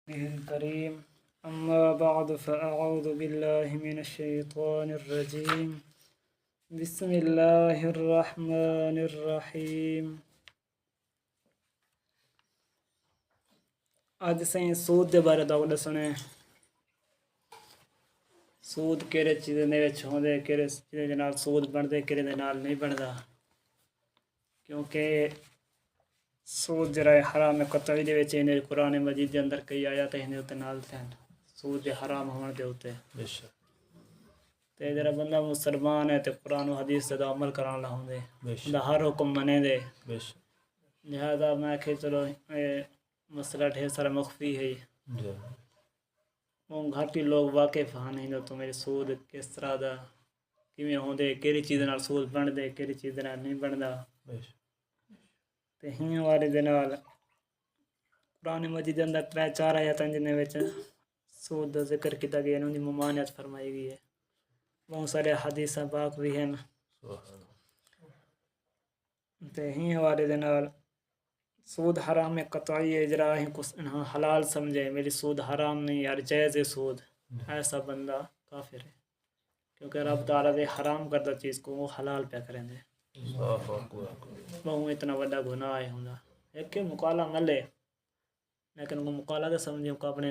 الكريم أما بعد فأعوذ بالله من الشيطان الرجيم بسم الله الرحمن الرحيم ਅੱਜ ਅਸੀਂ ਸੂਦ ਦੇ ਬਾਰੇ ਦੱਸਣੇ। ਸੂਦ ਕਿਹੜੇ ਚੀਜ਼ ਦੇ ਵਿੱਚ ਹੁੰਦੇ, ਕਿਹੜੇ ਚੀਜ਼ ਦੇ ਨਾਲ ਸੂਦ ਬਣਦੇ, ਕਿਹੜੇ ਦੇ ਨਾਲ ਨਹੀਂ ਬਣਦਾ। ਕਿਉਂਕਿ ਸੂਦ ਜਿਹੜਾ ਹਰਾਮ ਕਤਈ ਦੇ ਵਿੱਚ ਇਹਨੇ ਕੁਰਾਨ ਮਜੀਦ ਦੇ ਅੰਦਰ ਕਈ ਆਇਤ ਇਹਦੇ ਉੱਤੇ ਨਾਲ ਹਨ ਸੂਦ ਦੇ ਹਰਾਮ ਹੋਣ ਦੇ ਉੱਤੇ। ਤੇ ਜਿਹੜਾ ਬੰਦਾ ਮੁਸਲਮਾਨ ਹੈ ਤੇ ਕੁਰਾਨ ਹਦੀਸ ਦਾ ਅਮਲ ਕਰਨ ਵਾਲਾ ਹੁੰਦੇ, ਉਹਦਾ ਹਰ ਹੁਕਮ ਮਨੇ ਦੇ। لہذا میں کہ چلو مسئلہ ڈھیر سارا مخفی ہے، وہ گھاٹی لوگ واقف ہیں تو میرے سود کس طرح دا کیویں ہوندے، کہڑی چیز نال سود بنتے، کہڑی چیز نال نہیں بنتا۔ تے ہی والے دے نال قرآن مجید دے اندر 3-4 آیاتاں جن وچ سود دا ذکر کیتا گیا، انہاں دی ممانعت فرمائی گئی ہے۔ بہت سارے حدیثاں پاک بھی ہیں۔ تے ہی والے دے نال سود حرام قطعی اجرا ہے، حلال سمجھے میری سود حرام نہیں یار جائز ہے سود، ایسا بندہ کافر ہے، کیونکہ رب تعالیٰ دے حرام کردہ چیز کو وہ حلال پہ کریں دے۔ وہ اتنا بڑا گناہ ہے ہوندا ایک کہ مقالہ ملے، لیکن وہ مقالہ تو سمجھے کو اپنے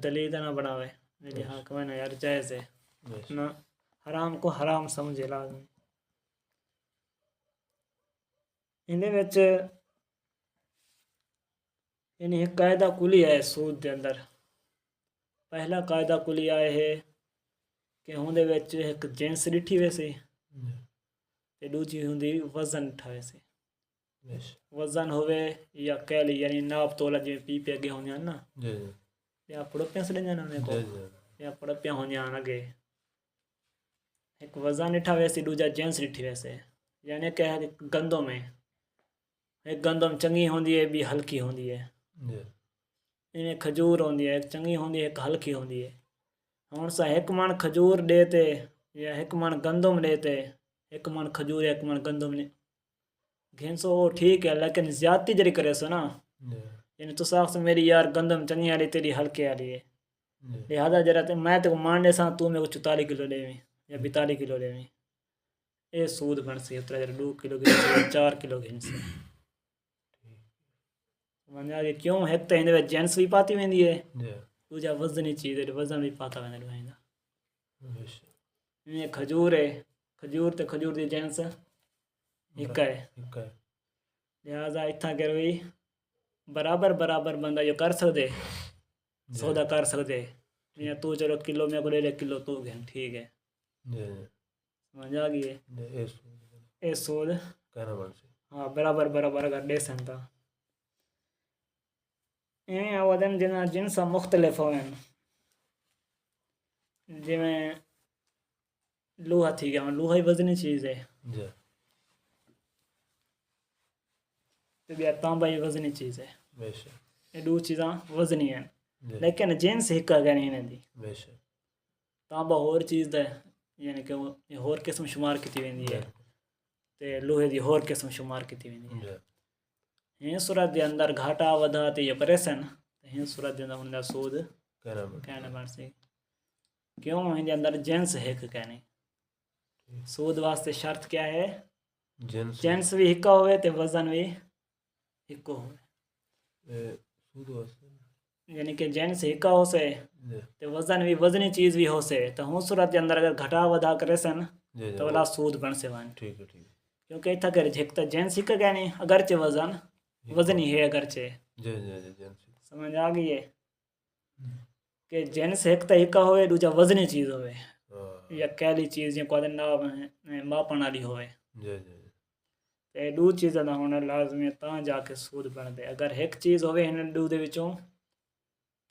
دلیل نہ بناوے میری ہاں کہنا یار جائز ہے، نہ حرام کو حرام سمجھے لازم۔ اندے وچ یعنی ایک قاعدہ کلی ہے سود دے اندر۔ پہلا قاعدہ کلی آئے ہے کہ ہوندے وچ ایک جنس ڈٹھی ویسے تے دوجی ہوندی وزن ڈٹھا ویسے۔ وزن ہوئے یا کیلی یعنی ناپ تولا جی پی پہ اگے ہوندیاں نا، یا پڑپیاں سڑیاں نا کو یا پڑپیاں ہوندیاں اگے، ایک وزن ڈٹھا ویسے دوجا جنس ڈٹھی ویسے۔ یعنی کہ گندم ہے، ایک گندم چنگی ہوندی ہے بھی ہلکی ہوندی ہے، انہیں کھجور ہوندی ہے، ایک چنگی ہوندی ہے ایک ہلکی ہوندی ہے۔ ہن سا ایک من کھجور دیتے یا ایک من گندم دیتے، ایک من کھجور ایک من گندم نے گھنسو وہ ٹھیک ہے، لیکن زیادتی جڑی کرے سو نا، یعنی تو ساخ سے میری یار گندم چنگی والی تیری ہلکی والی ہے، لہذا جرا تے میں تے کو مان دے ساں تو میرے کو 44 کلو لے ویں یا 42 کلو لے ویں، اے سود بن سی اترا جڑا 2 کلو گھنسے 4 کلو گھنسے۔ سمجھا کہ کیوں ایک تے ہندے وچ جنس بھی پاتی ویندی ہے، دوجا وزنی چیز ہے وزن بھی پاتا ویندا ہے۔ یہ کھجور ہے، کھجور تے کھجور دی جنس ایک ہے، لہذا اتھا کہ روئی برابر برابر بندہ جو کر سکدے سودا کر سکدے، یا تو چلو کلو میں کو لے کلو تو گھن ٹھیک ہے۔ سمجھا گئی ہے اے سود ہاں برابر برابر اگر دے سنتا ایویں آوادن جنا جنسا مختلف ہوئیں، جی میں لوہا تھی گیا، لوہا ہی وزنی چیز ہے، بیا تانبا ہی وزنی چیز ہے، یہ دو چیزاں وزنی ہیں، لیکن جنس ہکا گیا نہیں دی۔ تانبا ہور چیز ہے، یعنی کہ یہ ہور قسم شمار کیتی ویندی ہے تے لوہے دی ہور قسم شمار کیتی ویندی ہے۔ ہین صورت دے اندر گھاٹا ودا تے یہ پریسن، ہین صورت دے اندر ہوندا سود کہنا بن سی، کیوں ہن دے اندر جنس ہے کہ کہنے سود واسطے شرط کیا ہے، جنس بھی ہکا ہوئے تے وزن بھی ہکو ہوئے، یعنی کہ جنس ہکا ہو سے تے وزن بھی وزنی چیز بھی ہو سے، تو ہن صورت دے اندر اگر گھٹا ودا کرے سن تو والا سود بن سے وان، کیونکہ اتھا کرے جھک تا جنس ہکا کہنے اگرچہ وزن وزنی ہے، اگرچہ سمجھ آ گئی ہے کہ جنس ایک تا ہکا ہوئے دوجا وزنی چیز ہوئے یا کیلی چیز یا کوئی ماپن والی ہوئے، تے دو چیزاں دا ہونا لازمی ہے تاں جا کے سود بن دے۔ اگر ایک چیز ہوئے ان دو دے وچوں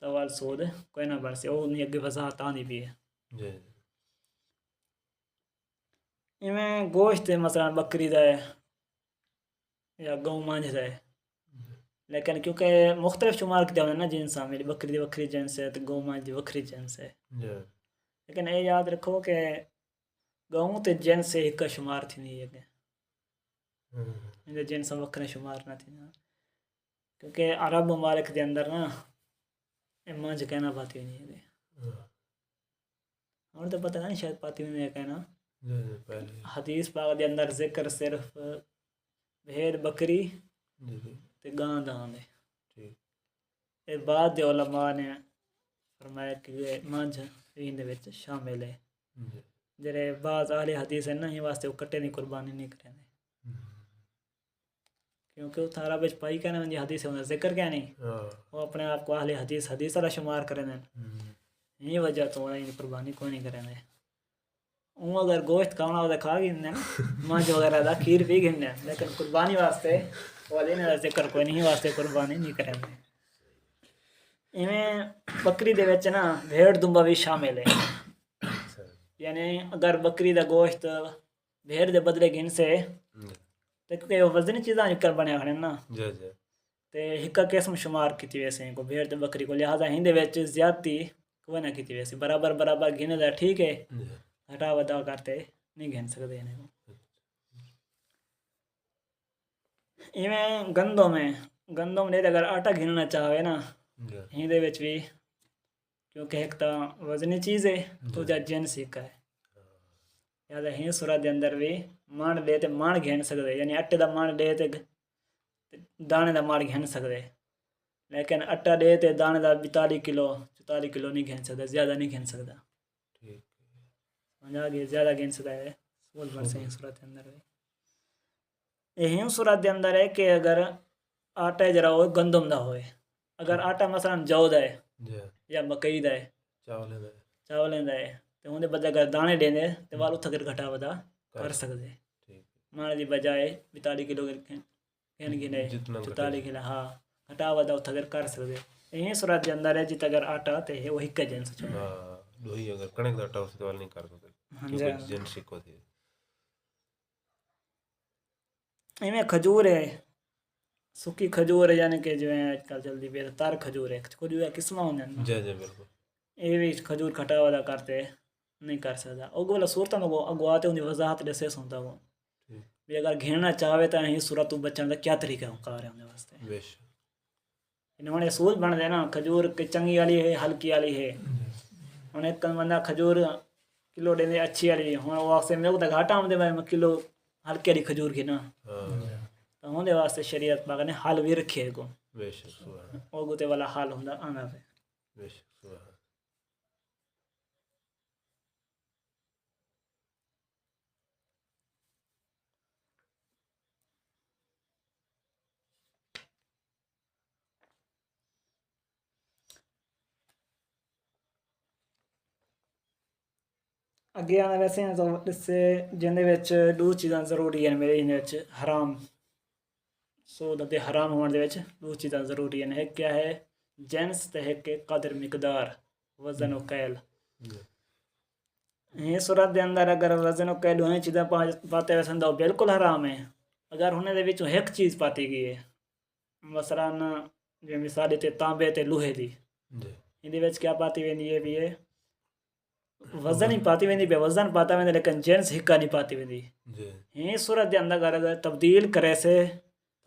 تو وال سود کوئی نہ بن سے، وہ نہیں اگے وضاحت آندی بھی ہے۔ ایویں گوشت مثلا بکری دا ہے یا گوں مانجھ دا ہے، لیکن کیونکہ مختلف شمار کیا ہونا نا جنساں، میری بکری دی وکری جنس ہے تے گوں مانجھ دی وکری جنس ہے، لیکن اے یاد رکھو کہ گوں تے جنس سے ایک شمار تھی نہیں ہے، ان جنس وکرے شمار نہ تھی، کیونکہ عرب ممالک دے اندر نا منج کہنا پاتی نہیں ہے ہوں تو پتہ نہیں شاید پاتی نہیں کہنا حدیث پاک دے اندر ذکر صرف بھیڑ بکری تے گاں دا ہے اے بعد دے علماء نے فرمایا کہ یہ منج ان دے وچ شامل ہے جڑے بعض اہل حدیث ہیں نا ہی واسطے وہ کٹے نہیں قربانی نہیں کریں کیونکہ وہ تھارا بچ پائی کہنا جی حدیث ہے ذکر کیا نہیں وہ اپنے آپ کو اہل حدیث والا شمار کریں یہ وجہ تو قربانی کوئی نہیں کریں وہ اگر گوشت کھانا وہ کھا گئے منج وغیرہ دا کھیر پی گئے لیکن قربانی واسطے وہ ذکر کوئی نہیں واسطے قربانی نہیں کریں ایویں بکری دے وچ نا بھیڑ دمبا بھی شامل ہے یعنی اگر بکری دا گوشت بھیڑ دے بدلے گھن سے تے کیونکہ وہ وزنی چیزاں نکل بنے کھڑے نا تے ہکا قسم شمار کیتی ویسے کو بھیڑ تے بکری کو لہذا ہندے وچ زیادتی کوئی نہ کیتی ویسے برابر گھنے دا ٹھیک ہے ہٹا ودا کرتے نہیں گھن سکتے ہیں ایویں گندم نے اگر آٹا گھننا چاہے نا ہندے وچ بھی کیونکہ ایک تا وزنی چیز ہے تو جا جنس ہکا ہے لہذا ہی صورت دے اندر بھی مان دے تے مان گھن سکتے یعنی اٹے دا مان دے تے دانے دا مان گھن سکتے لیکن اٹا دے تے دانے دا 42 کلو 44 کلو نہیں گھن سکتا زیادہ نہیں گھن سکتا سمجھا گیا زیادہ گھن سکتا ہے سول بڑھ سے صورت دے اندر بھی یہی صورت دے اندر ہے کہ اگر آٹا جرا ہوئے گندم دا ہوئے اگر آٹا مثلا جو دا ہے یا مکئی دا ہے چاولیں دا ہے تو اندر بدلے اگر دانے دینے تو والو تھکر گھٹا ودا کر سکتے مانے دی بجائے 42 کلو گھنے 44 کلو ہاں گھٹا ودا تھکر کر سکتے یہی صورت دے اندر ہے جت اگر آٹا تے وہ ہک جنس چاہے دوہی اگر کڑک دا آٹا اس وال نہیں کر سکتے کیونکہ جنس ہکو تھی ایویں کھجور ہے سکی کھجور ہے یعنی کہ جو ہے آج کل جلدی پہ تار کھجور ہے کھجور قسمہ ہونے ہیں بالکل یہ بھی کھجور کھٹا والا کرتے نہیں کر سکتا وہ والا صورتوں کو اگو آتے ان کی وضاحت جیسے سنتا وہ بھی اگر گھیرنا چاہے تو ہی صورت بچن کا کیا طریقہ کار ہے انہیں واسطے انہوں نے اصول بن دے نا کھجور چنگی والی ہے ہلکی والی ہے انہیں ایک بندہ کھجور کلو دے اچھی والی ہوں وہ واسطے میرے کو گھاٹا آمدے میں کلو ہلکی والی کھجور کی نا تو ہوں واسطے شریعت پاک نے حل بھی رکھے کو وہ گوتے والا حل ہوں آنا پہ اگے آنا ویسے ہیں تو اس سے جن دو چیزاں ضروری ہیں میرے ان حرام سود تے حرام ہونے دے وچ دو چیزاں ضروری ہیں ایک کیا ہے جنس تے ایک قدر مقدار وزن و کیل یہ صورت دے اندر اگر وزن و کیل دوہیں چیزاں پاتے ویسے تو بالکل حرام ہے اگر ہونے دے وچوں ایک چیز پاتی گئی ہے مثلا جو مثال تے تانبے تے لوہے دی ان دے وچ کیا پاتی ویندی ہے بھی ہے وزن ہی پاتی ویندی پہ وزن پاتا ویندی لیکن جنس ہکا نہیں پاتی ویندی یہ صورت دے اندر اگر تبدیل کرے سے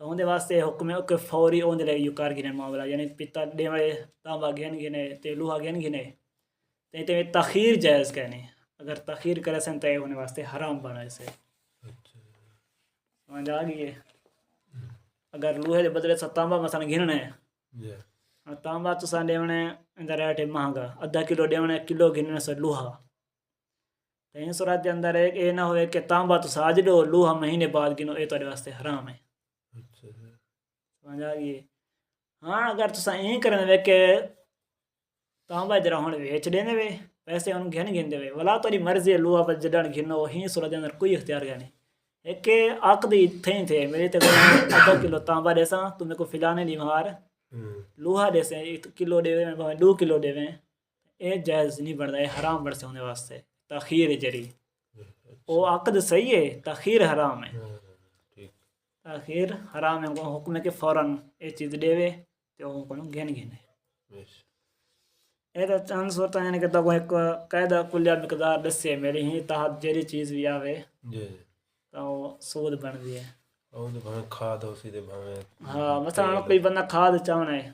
تو اندے واسطے حکم ہے کہ فوری اندے لئے یو کار گھنے معاملہ یعنی پیتا ڈے والے تانبا گھنے تے لوہا گھنے تے تاخیر جائز کہنے اگر تاخیر کرے سن تے ہونے واسطے حرام بنا اسے سمجھ آ گئی ہے اگر لوہے دے بدلے تانبا مثلا گھننا ہے تانبا تو سا دیونے اندر ریٹ مہنگا ادھا کلو دیونے کلو گھننے سے لوہا تو ان صورت دے اندر ایک یہ نہ ہوئے کہ تانبا تو ساج دو لوہا مہینے بعد گنو یہ تو واسطے حرام ہے سمجھ آ گئی ہاں اگر تو سا این کرنے وے کہ تانبا جرا ہونے ویچ دینے وے پیسے انہوں گھن دے وے ولا تو مرضی ہے لوہا پر جڈان گھنو ہی صورت دے اندر کوئی اختیار گیا نہیں ایک کہ آق دی تھے میرے تے ادھا کلو تانبا دے ساں تو میرے کو فلانے دی مہار لوہا دے سے 1 کلو دے وے 2 کلو دے وے یہ جائز نہیں بڑھتا ہے حرام بڑھ سے ہونے واسطے تاخیر جری وہ عقد صحیح ہے تاخیر حرام ہے تاخیر حرام ہے حکم ہے کہ فوراً یہ چیز دے وے تو وہ کو گھن گھنے یہ تو چند صورتیں یعنی کہ تو ایک قاعدہ کلیہ مقدار دسے میری ہی تحت جیری چیز بھی آوے تو سود بن دی ہے ہاں مثلا کوئی بندہ کھاد چاہنا ہے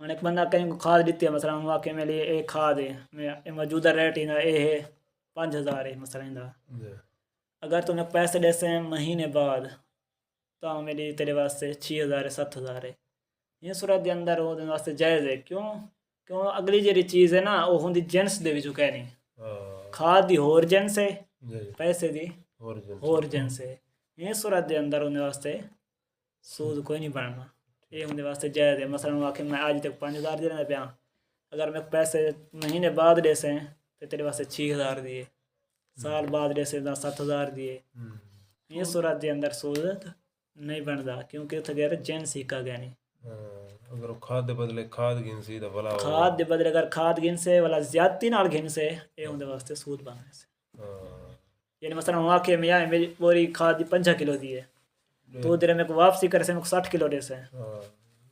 ہوں ایک بندہ کہیں کو کھاد دیتی ہے مثلا ہوں واقعی میرے لیے یہ کھاد ہے میں موجودہ ریٹ ہی یہ ہے 5000 ہے مثلا دا اگر تمہیں پیسے دیسے ہیں مہینے بعد تو میری تیرے واسطے 6000 7000 ہے یہ صورت کے اندر وہ واسطے جائز ہے کیوں اگلی جی چیز ہے نا وہ ہوں جنس دے وچوں کہنی کھاد دی ہور جنس ہے پیسے دی ہور جنس ہے یہ صورت دے اندر انہیں واسطے سود کوئی نہیں بننا یہ انہیں واسطے جائز ہے مثلا واقعی میں آج تک 5000 دینا پیا اگر میں پیسے مہینے بعد دے سے تو تیرے واسطے 6000 دیے سال بعد دے سے 7000 دیے یہ صورت دے اندر سود نہیں بنتا کیونکہ اتنے غیر جنس ہی کا گیا نہیں اگر کھاد دے بدلے کھاد گھنسی تو بلا کھاد دے بدلے اگر کھاد گھنسے والا زیادتی نال گھنسے یہ اندر واسطے سود بننے سے یعنی مثلا واقعی میں آئے میری پوری کھاد دی 5 کلو دی ہے تو دیر میں کو واپسی کرے سے میں کو 60 کلو دے سے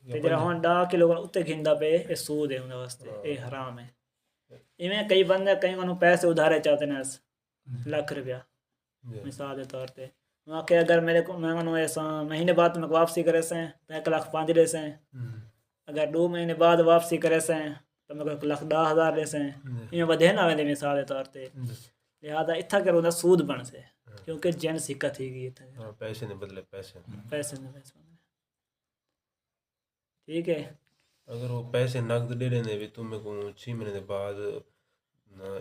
تے جڑا ہون 10 کلو اتنے گھندا پہ یہ سود ہے اندر واسطے یہ حرام ہے ایویں کئی بندے کئی کو پیسے ادھارے چاہتے ہیں 1,00,000 روپیہ مثال کے طور پہ واقعی اگر میرے کو میں منو ایسا مہینے بعد میں واپسی کرے سے تو 1,05,000 دے سے اگر 2 مہینے بعد واپسی کرے سے تو میں کو 1,10,000 دے سے یہ بدے نہ ویندے مثال کے طور پہ لہذا اتھا کرو دا سود بن سے کیونکہ جنس ہی تھی گئی پیسے نے بدلے پیسے ٹھیک ہے اگر وہ پیسے نقد دے دیں بھی تمہیں کو 6 مہینے دے بعد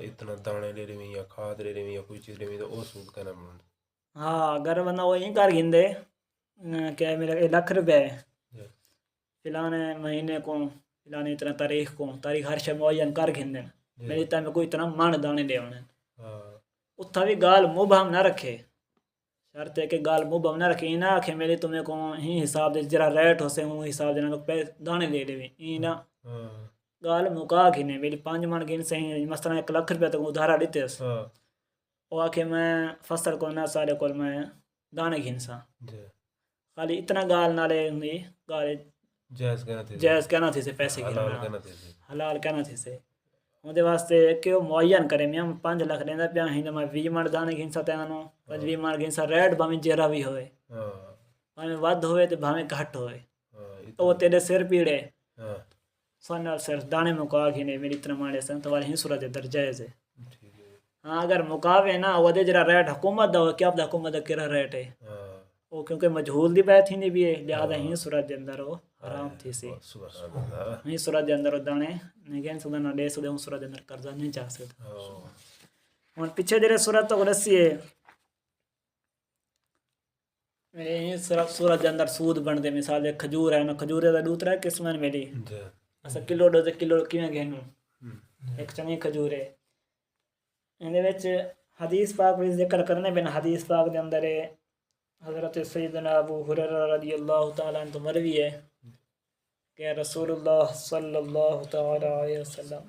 اتنا دانے دے دیں یا کھاد دے دیں یا کوئی چیز دے دیں تو وہ سود کرنا بنتا ہاں اگر بندہ وہ یہیں کر گھن دے کہ میرا 1,00,000 روپے ہے فلانے مہینے کو فلانے اتنا تاریخ ہر شے معین کر گھن دیں میری تا میں کوئی اتنا من دانے دے ہونے اتھا بھی گال مبہم نہ رکھے شرط ہے کہ گال مبہم نہ رکھے نہ آکھے میری تمہیں کو ہی حساب دے جرا ریٹ ہو سے ہوں حساب دینا دانے دے دے بھی نہ گال مکا گھنے میری 5 من گھن سے ہی مثلا 1,00,000 روپے تک ادھارا دیتے اس وہ آکھے میں فصل کو نہ سارے کو میں دانے گھن سا خالی اتنا گال نالے ہوئی گال جائز کہنا تھی سے پیسے گھنا حلال کہنا تھی سے اندے واسطے کہ وہ معین کرے میں 5 لاکھ دینا پیا ہی میں 20 من دانے گھن سا تینوں 25 من گھن سا ریٹ بھاویں جیرا بھی ہوئے بھاویں ود ہوئے تو بھاویں گھٹ ہوئے تو وہ تیرے سر پیڑے سن صرف دانے مکا گھنے میری اتنا مانے سن تو والی ہی صورت در جائز ہے ہاں اگر مقاوے نا وہ دے جرا ریٹ حکومت دا ہو کیا پتا حکومت دا کرا ریٹ ہے وہ کیونکہ مجہول دی بیت ہی نہیں بھی ہے لہذا ہی صورت دے اندر وہ حرام تھی سی ہی صورت دے اندر وہ دانے نہیں گھن سکتا نہ دے سکتے ہوں صورت دے اندر قرضہ نہیں چاہ سکتا ہوں پیچھے جڑے صورت تو رسی ہے یہ صورت دے اندر سود بن دے مثال دے کھجور ہے نا کھجور دا دوسرا قسم ہے میری اسا کلو دو کلو کیویں گھنوں ایک چنگی کھجور ہے اندے وچ حدیث پاک بھی ذکر کرنے بن حدیث پاک دے اندر ہے حضرت سیدنا ابو ہریرہ رضی اللہ تعالی عنہ مروی ہے کہ رسول اللہ صلی اللہ تعالی علیہ وسلم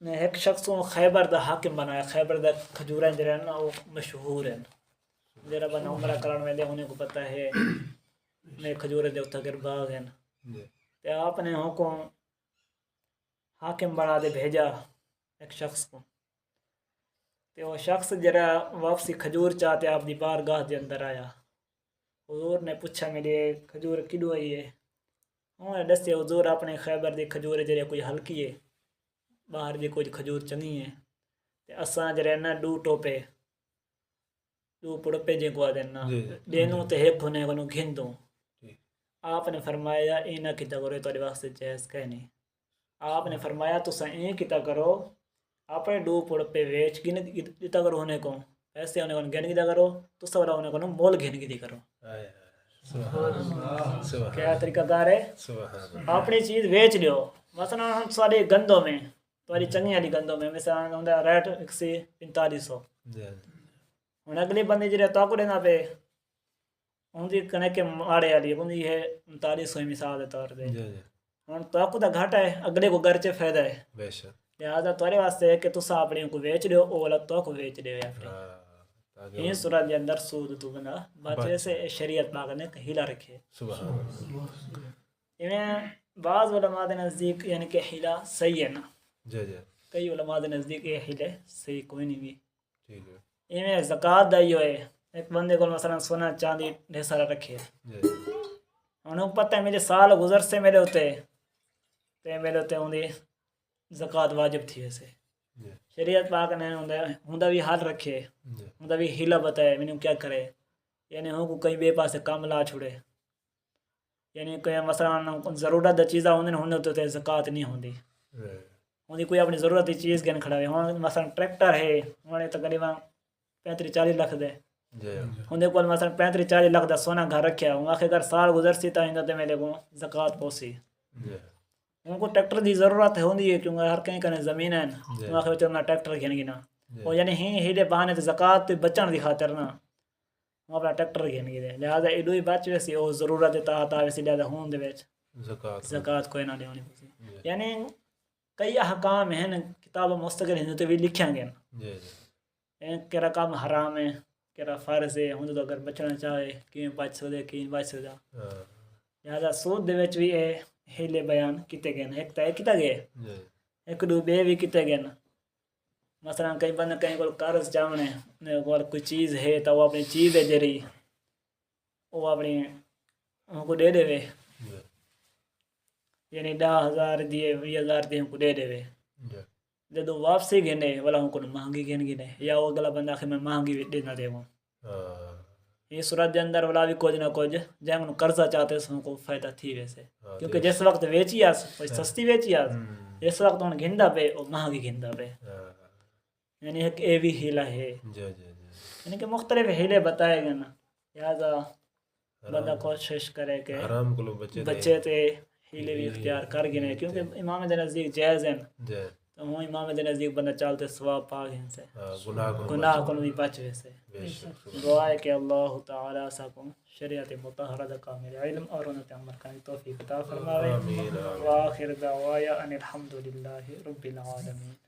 نے ایک شخص کو خیبر دا حاکم بنایا خیبر دا کھجوراں جڑے نا وہ مشہور ہیں جڑا بنا عمرہ کرن ویندے انہیں کو پتہ ہے میں کھجور دے اوتے گر باغ ہیں تے آپ نے حکم حاکم بنا دے بھیجا ایک شخص کو تے وہ شخص جڑا واپسی کھجور چاہتے آپ دی بارگاہ دے اندر آیا حضور نے پوچھا میرے کھجور کدو آئی ہے انہوں نے دسے حضور اپنے خیبر دی کھجور جڑے کوئی ہلکی ہے باہر دی کوئی کھجور چنگی ہے تے اساں جڑے نا 2 ٹوپے 2 پڑپے جے کو دینا دینوں تے ایک ہونے کو گھن دوں آپ نے فرمایا اینا کیتا کرو تواڈے واسطے جائز کہنے آپ نے فرمایا تساں این کیتا کرو اپنے 2 پڑپے ویچ گن دیتا کرو ہونے کو پیسے ہونے کو گن گدا کرو تساں والا ہونے کو مول گن گدی کرو کیا طریقہ کار ہے اپنی چیز بیچ لیو مثلا ہم سارے گندوں میں تمہاری چنگی والی گندوں میں مثلا ہوندا ریٹ 4500 ہن اگلے بندے جڑے تاکو دینا پے ان دی کنے کے ماڑے والی ہوندی ہے 3900 مثال دے طور پہ ہن تاکو دا گھاٹا ہے اگلے کو گھر چ فائدہ ہے بے شک لہذا تمہارے واسطے ہے کہ تساں اپنے کو بیچ دیو او والا تو کو بیچ دیو اپنے یہ صورت دے اندر سود تو بنا بچے سے شریعت پاک نے ہیلا رکھے سبحان اللہ ایویں بعض علماء دے نزدیک یعنی کہ ہیلا صحیح ہے نا جی جی کئی علماء دے نزدیک یہ ہیلے صحیح کوئی نہیں بھی ٹھیک ہے ایویں زکات دا ہی ہوئے ایک بندے کو مثلا سونا چاندی ڈھیر سارا رکھے انہوں پتہ ہے مجھے سال گزر سے میرے ہوتے تے میرے ہوتے ہوں زکوٰۃ واجب تھی ویسے جی شریعت پاک نے ہوں بھی حال رکھے جی ہوں بھی ہیلا بتائے میں کیا کرے یعنی ہوں کو کئی بے پاسے کام لا چھڑے یعنی کوئی مثلا ضرورت چیزاں ہوں تو زکوٰۃ نہیں ہوندی ہوندی کوئی اپنی ضرورت کی چیز گن کھڑا ہے ہوں مثلا ٹریکٹر ہے ہوں تقریباً 35-40 لاکھ دے جی ہوں کو مثلا 35-40 لاکھ دا سونا گھر رکھیا ہوں آخر اگر سال گزر سی تا ہوں میرے کو زکوٰۃ پوسی جی ان کو ٹریکٹر دی ضرورت ہوندی ہے کیونکہ ہر کہیں کنے زمین ہے نا آخر چلنا ٹریکٹر گھن گی نا وہ یعنی ہیلے بہانے تے زکوٰۃ بچن دی خاطر نا وہ اپنا ٹریکٹر گھن گی دے لہٰذا ایڈو ہی بچ ویسی وہ ضرورت ہے تا ویسی لہٰذا ہون دے وچ زکوٰۃ کوئی نہ دیونی پوسی یعنی کئی احکام ہیں کتاب مستقل ہندو تے بھی لکھیاں گئے ہیں کہڑا کام حرام ہے کہڑا فرض ہے ہوں تو اگر بچنا چاہے کیوں بچ سکتے کیوں بچ سکتا لہٰذا سود دے وچ بھی یہ ہیلے بیان کیتے گئے ایک تو کیتا گئے ایک دو بے بھی کیتے گئے مثلا کئی بندے کہیں کو قرض چاہنے کو کوئی چیز ہے تو وہ اپنی چیز ہے جری وہ اپنی ان کو دے دے یعنی 10,000 دیے 20,000 دی ان کو دے دے جدو واپسی گھنے والا ان کو مہنگی گھن گنے یا وہ اگلا بندہ آخر میں مہنگی دینا دے وہ یہ صورت دے اندر والا بھی کچھ نہ کچھ جہاں انہوں قرضہ چاہتے ہیں ان کو فائدہ تھی ویسے کیونکہ جس وقت ویچی آس کوئی سستی ویچی آس اس وقت انہوں گھندا پہ وہ مہنگی گھندا پہ یعنی ایک اے بھی ہیلا ہے یعنی کہ مختلف ہیلے بتائے گئے نا لہٰذا بندہ کوشش کرے کہ بچے تے ہیلے بھی اختیار کر گنے کیونکہ امام دے نزدیک جائز ہیں تو ہوں امام دے نزدیک بندہ چالتے ثواب پا گئے سے گناہ کو بھی بچ ویسے دعا ہے کہ اللہ تعالیٰ سکوں شریعت مطہرہ دا کامل علم اور انہوں عمل کرنے توفیق عطا فرماوے وآخر دعوایا ان الحمدللہ رب العالمین.